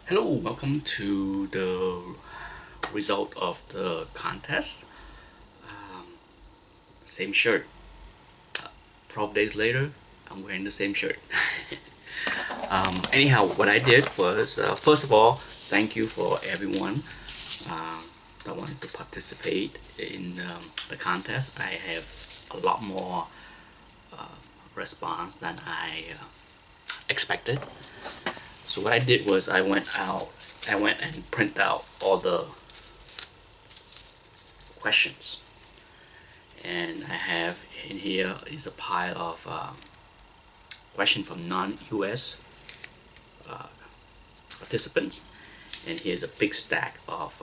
Hello, welcome to the result of the contest. Same shirt. 12 days later, I'm wearing the same shirt. Anyhow, what I did was, first of all, thank you for everyone uh, that wanted to participate in the contest. I have a lot more response than I expected. So what I did was I went and print out all the questions, and I have in here is a pile of questions from non-US participants, and here's a big stack of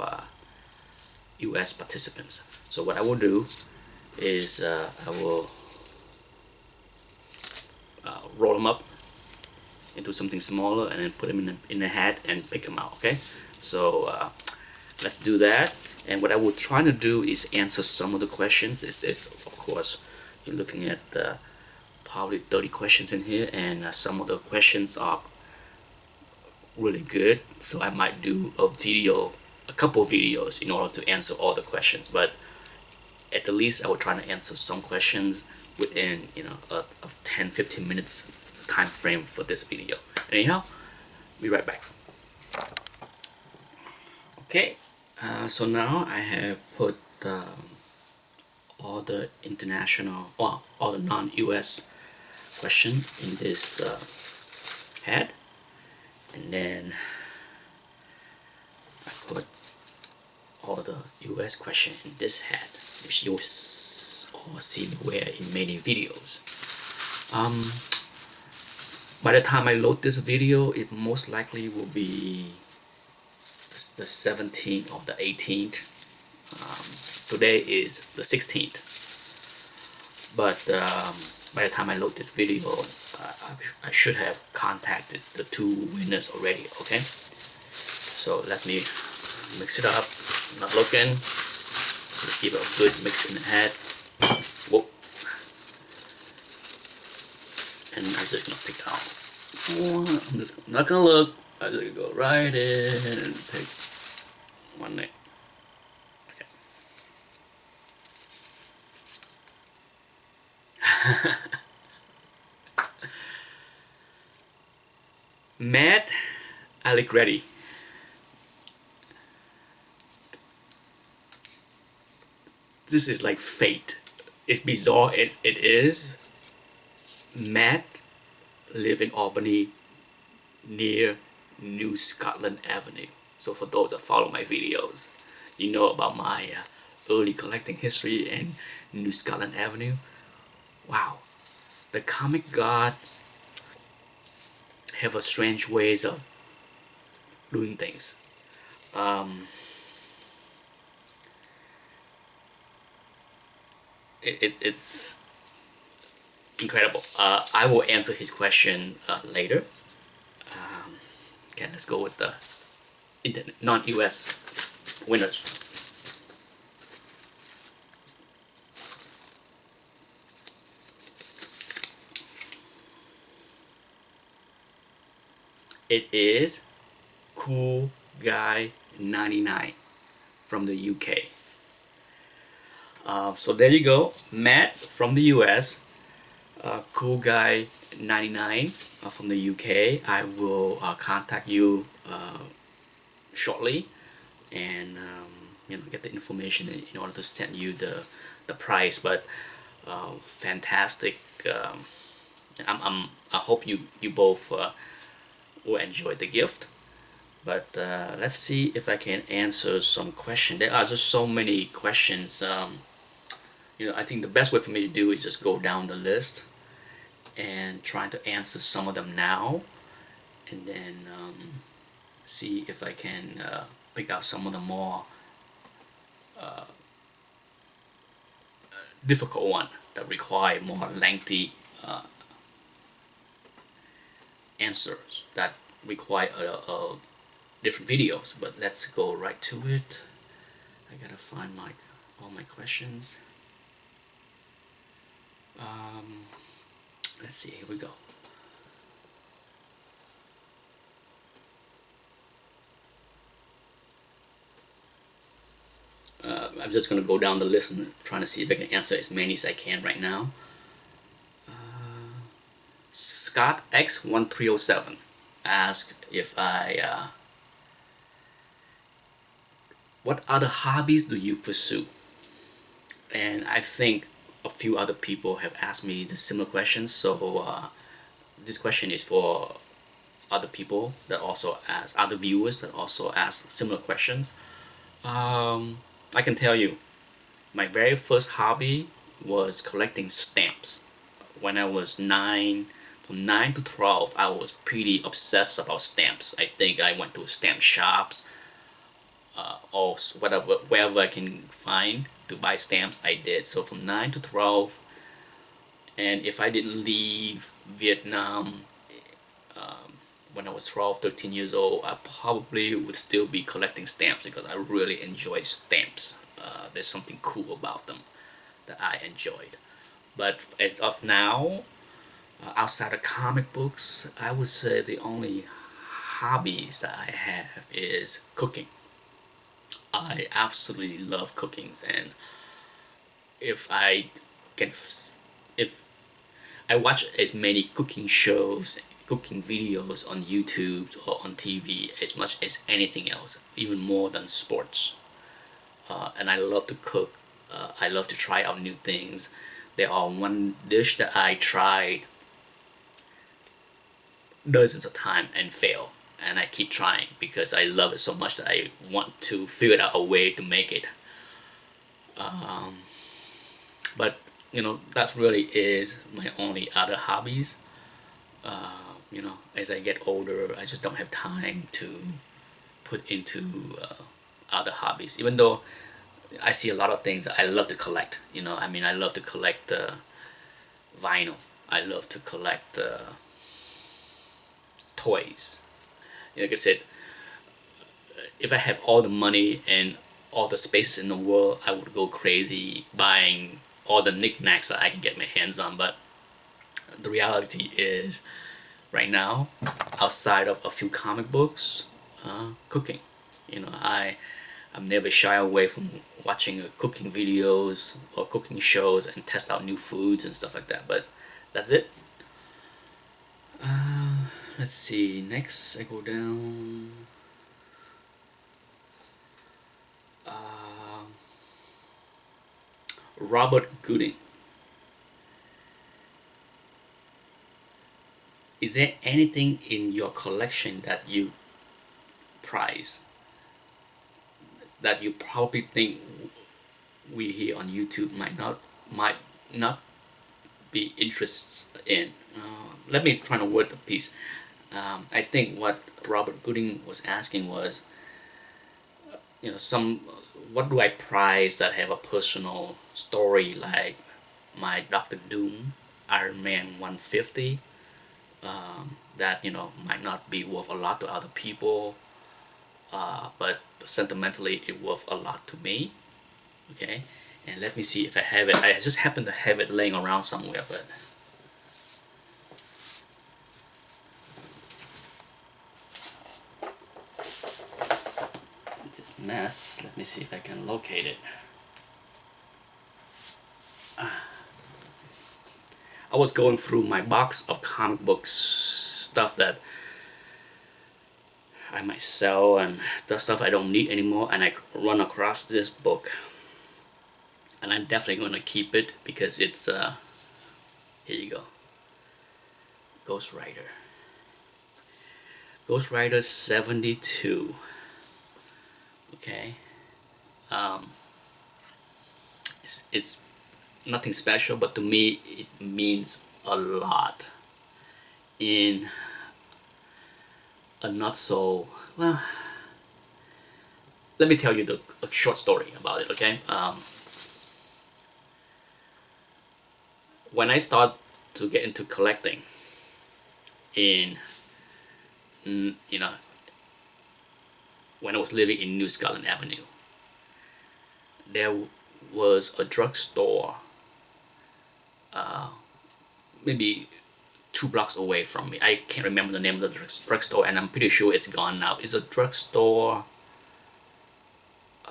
US participants. So what I will do is I will roll them up into something smaller and then put them in a hat and pick them out. Okay, so let's do that. And what I will try to do is answer some of the questions. Is of course you're looking at probably 30 questions in here, and some of the questions are really good. So I might do a couple videos in order to answer all the questions. But at the least, I will try to answer some questions within a 10-15 minutes time frame for this video. Anyhow, be right back. Okay, so now I have put all the international, well, all the non-US question in this head, and then I put all the US question in this head, which you'll all see me wear in many videos. By the time I load this video, it most likely will be the 17th or the 18th. Today is the 16th, but by the time I load this video, I should have contacted the two winners already. Okay, so let me mix it up. I'm not looking. Let's give it a good mix in the head. Whoa. And I'm just gonna pick out one. I'm just not gonna look. I'm just gonna go right in and pick one name. Okay. Matt Allegretti. This is like fate. It's bizarre. It is. Matt live in Albany near New Scotland Avenue. So for those that follow my videos, you know about my early collecting history in New Scotland Avenue. Wow, the comic gods have a strange ways of doing things. Um, it's incredible. I will answer his question later. Okay, let's go with the non-US winners. It is Cool Guy 99 from the UK. So there you go, Matt from the US, Cool Guy 99 from the UK. I will contact you shortly, and get the information in order to send you the price. But fantastic. I hope you both will enjoy the gift. But let's see if I can answer some questions. There are just so many questions. I think the best way for me to do is just go down the list and try to answer some of them now, and then see if I can pick out some of the more difficult one that require more lengthy answers that require different videos. But let's go right to it. I gotta find all my questions. Let's see, here we go. I'm just gonna go down the list and trying to see if I can answer as many as I can right now. Scott X1307 asked if what other hobbies do you pursue? And I think a few other people have asked me the similar questions. So this question is for other people that also ask, other viewers that also ask similar questions. I can tell you, my very first hobby was collecting stamps. When I was 9, from 9 to 12, I was pretty obsessed about stamps. I think I went to stamp shops, or whatever, wherever I can find to buy stamps, I did. So from 9 to 12, and if I didn't leave Vietnam when I was 12, 13 years old, I probably would still be collecting stamps because I really enjoy stamps. There's something cool about them that I enjoyed. But as of now, outside of comic books, I would say the only hobbies that I have is cooking. I absolutely love cooking, and if I can, if I watch as many cooking shows, cooking videos on YouTube or on TV as much as anything else, even more than sports. And I love to cook. I love to try out new things. There are one dish that I tried dozens of times and fail, and I keep trying because I love it so much that I want to figure out a way to make it. But that really is my only other hobbies. As I get older, I just don't have time to put into other hobbies. Even though I see a lot of things I love to collect. I love to collect vinyl. I love to collect toys. Like I said, if I have all the money and all the spaces in the world, I would go crazy buying all the knickknacks that I can get my hands on. But the reality is, right now, outside of a few comic books, cooking. I'm never shy away from watching cooking videos or cooking shows and test out new foods and stuff like that. But that's it. Let's see. Next, I go down. Robert Gooding. Is there anything in your collection that you prize, that you probably think we here on YouTube might not be interested in? Let me try to word the piece. I think what Robert Gooding was asking was, what do I prize that have a personal story, like my Doctor Doom, Iron Man 150, that might not be worth a lot to other people, but sentimentally it worth a lot to me. Okay, and let me see if I have it. I just happen to have it laying around somewhere, but this mess. Let me see if I can locate it. I was going through my box of comic books, stuff that I might sell and the stuff I don't need anymore, and I run across this book, and I'm definitely going to keep it because it's here you go, Ghost Rider. Ghost Rider 72. Okay, it's nothing special, but to me it means a lot in a not so well. Let me tell you a short story about it. Okay, when I start to get into collecting in when I was living in New Scotland Avenue, there was a drugstore maybe 2 blocks away from me. I can't remember the name of the drugstore, and I'm pretty sure it's gone now. It's a drugstore.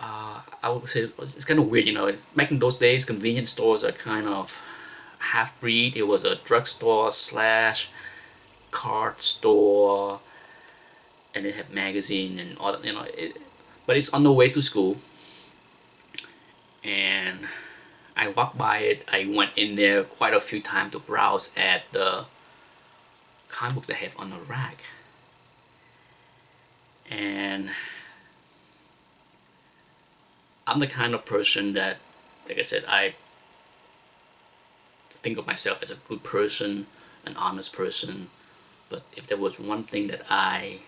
I would say it's kind of weird, you know. Back in those days, convenience stores are kind of half-breed. It was a drugstore slash card store, and it had magazine and all that, you know. But it's on the way to school, and I walked by it. I went in there quite a few times to browse at the comic books they have on the rack, and I'm the kind of person that, like I said, I think of myself as a good person, an honest person. But if there was one thing that I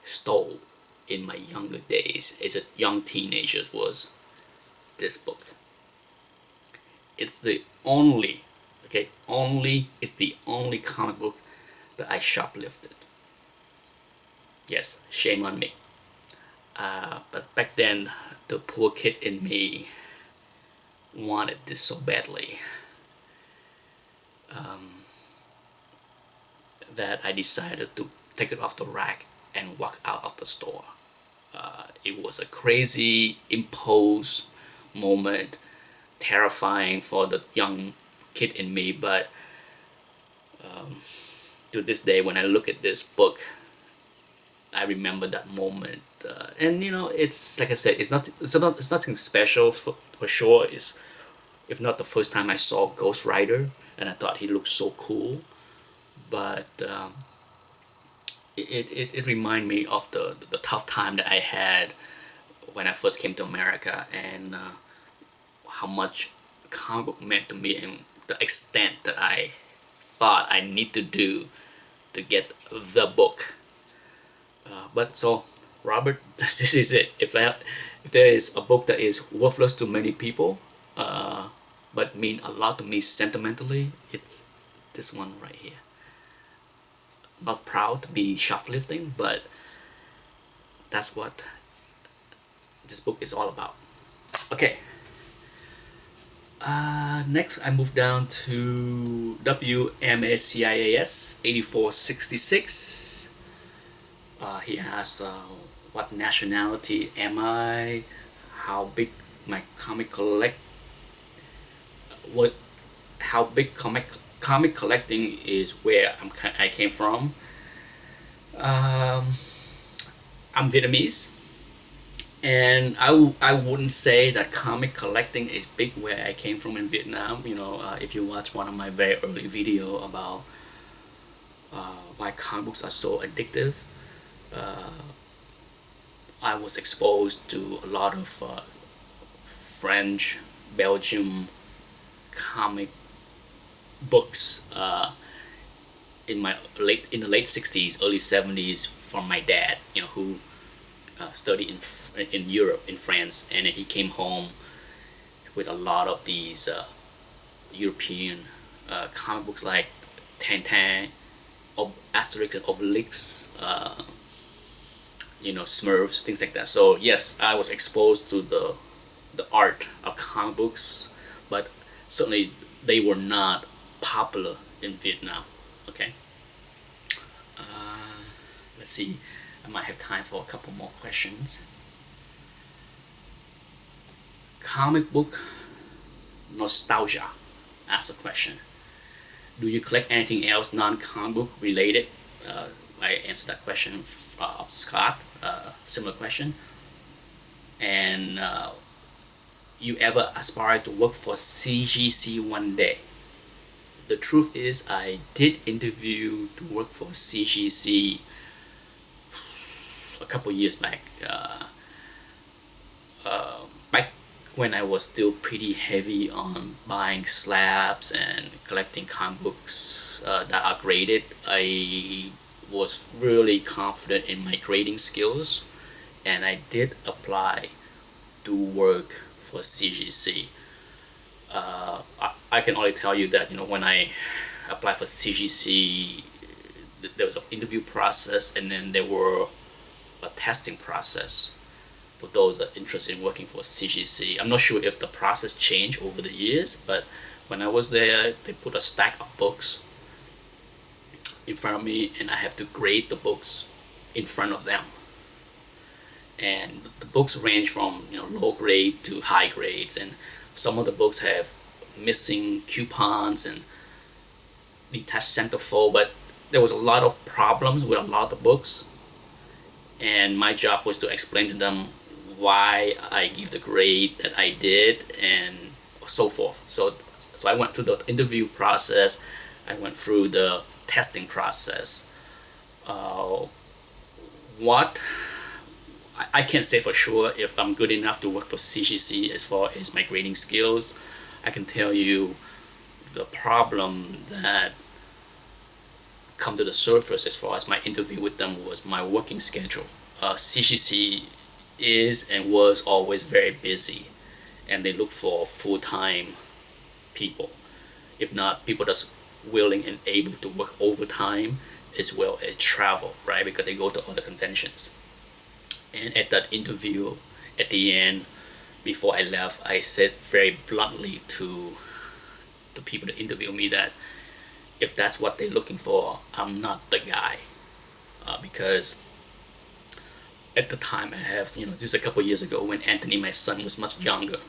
stole in my younger days as a young teenager, was this book. It's the only, okay, it's the only comic book that I shoplifted. Yes, shame on me. But back then, the poor kid in me wanted this so badly, that I decided to take it off the rack and walk out of the store. It was a crazy impulse moment, terrifying for the young kid in me, but to this day, when I look at this book, I remember that moment. And you know, it's like I said, it's nothing special for sure. It's, if not the first time I saw Ghost Rider, and I thought he looked so cool, but it reminded me of the tough time that I had when I first came to America, and how much comic book meant to me, and the extent that I thought I need to do to get the book. But so, Robert, this is it. If there is a book that is worthless to many people, but mean a lot to me sentimentally, it's this one right here. Not proud to be shoplifting, but that's what this book is all about. Okay. Next, I move down to WMACIAS 8466. He asks, what nationality am I? How big my comic collect? What? How big comic collecting is where I came from. I'm Vietnamese, and I wouldn't say that comic collecting is big where I came from in Vietnam. You know, if you watch one of my very early video about why comic books are so addictive, I was exposed to a lot of French, Belgium comic books in the late 60s, early 70s from my dad, you know, who studied in Europe, in France, and he came home with a lot of these European comic books like Tintin, Asterix and Obelix, you know, Smurfs, things like that. So yes, I was exposed to the art of comic books, but certainly they were not popular in Vietnam. Okay. Let's see. I might have time for a couple more questions. Comic book nostalgia. Ask a question. Do you collect anything else non-comic book related? I answered that question of Scott. Similar question. And you ever aspire to work for CGC one day? The truth is, I did interview to work for CGC a couple years back. Back when I was still pretty heavy on buying slabs and collecting comic books that are graded, I was really confident in my grading skills, and I did apply to work for CGC. I can only tell you that, you know, when I applied for CGC, there was an interview process, and then there were a testing process for those that are interested in working for CGC. I'm not sure if the process changed over the years, but when I was there, they put a stack of books in front of me, and I have to grade the books in front of them. and the books range from low grade to high grades, and some of the books have missing coupons and detached centerfold, but there was a lot of problems with a lot of books, and my job was to explain to them why I give the grade that I did and so forth. So I went through the interview process, I went through the testing process. uh, what I can't say for sure if I'm good enough to work for CGC as far as my grading skills. I can tell you the problem that come to the surface as far as my interview with them was my working schedule. CGC is and was always very busy, and they look for full-time people. If not, people that's willing and able to work overtime as well as travel, right? Because they go to other conventions. And at that interview, at the end, before I left, I said very bluntly to the people that interview me that if that's what they're looking for, I'm not the guy. Because at the time I have, just a couple years ago when Anthony, my son, was much younger.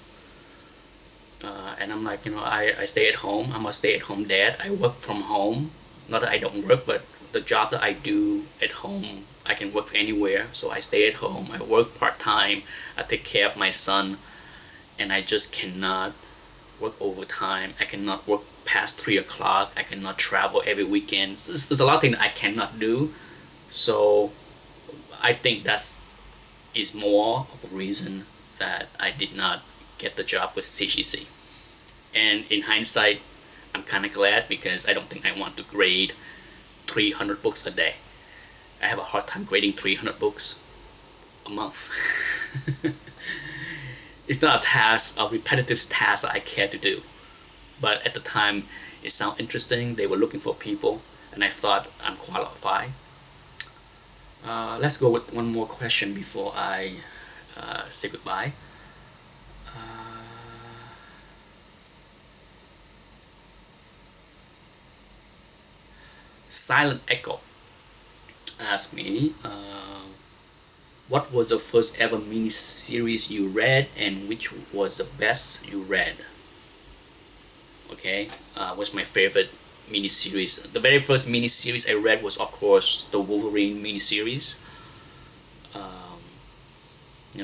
And I'm like, I stay at home. I'm a stay-at-home dad. I work from home. Not that I don't work, but the job that I do at home, I can work anywhere. So I stay at home. I work part-time. I take care of my son. And I just cannot work overtime. I cannot work past 3 o'clock. I cannot travel every weekend. There's a lot of things I cannot do. So I think that is more of a reason that I did not get the job with CGC. And in hindsight, I'm kind of glad because I don't think I want to grade 300 books a day. I have a hard time grading 300 books a month. It's not a task, a repetitive task that I care to do. But at the time, it sounded interesting. They were looking for people, and I thought I'm qualified. Let's go with one more question before I say goodbye. Silent Echo asked me, what was the first ever mini-series you read and which was the best you read? Okay, what's my favorite mini-series? The very first mini-series I read was, of course, the Wolverine mini-series.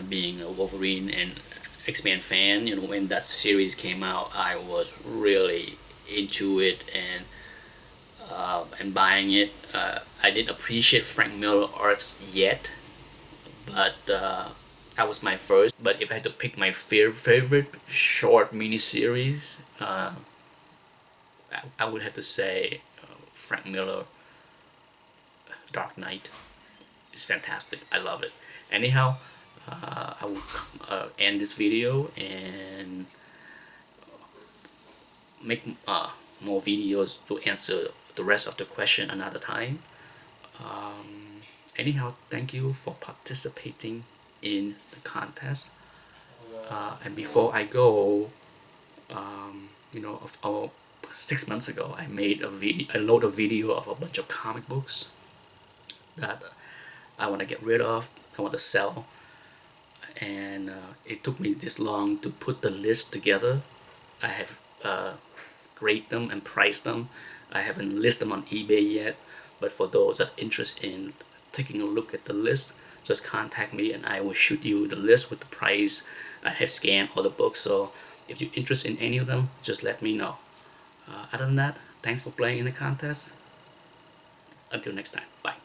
Being a Wolverine and X-Men fan, when that series came out, I was really into it and buying it. I didn't appreciate Frank Miller arts yet, but that was my first. But if I had to pick my favorite short miniseries, I would have to say Frank Miller, Dark Knight. It's fantastic. I love it. Anyhow, I will end this video and make more videos to answer the rest of the question another time. Anyhow, thank you for participating in the contest. And before I go, of 6 months ago, I made I loaded a video of a bunch of comic books that I want to get rid of, I want to sell, and it took me this long to put the list together. I have graded them and priced them. I haven't listed them on eBay yet, but for those that are interested in taking a look at the list, just contact me and I will shoot you the list with the price. I have scanned all the books, so if you're interested in any of them, just let me know. Other than that, thanks for playing in the contest. Until next time, bye.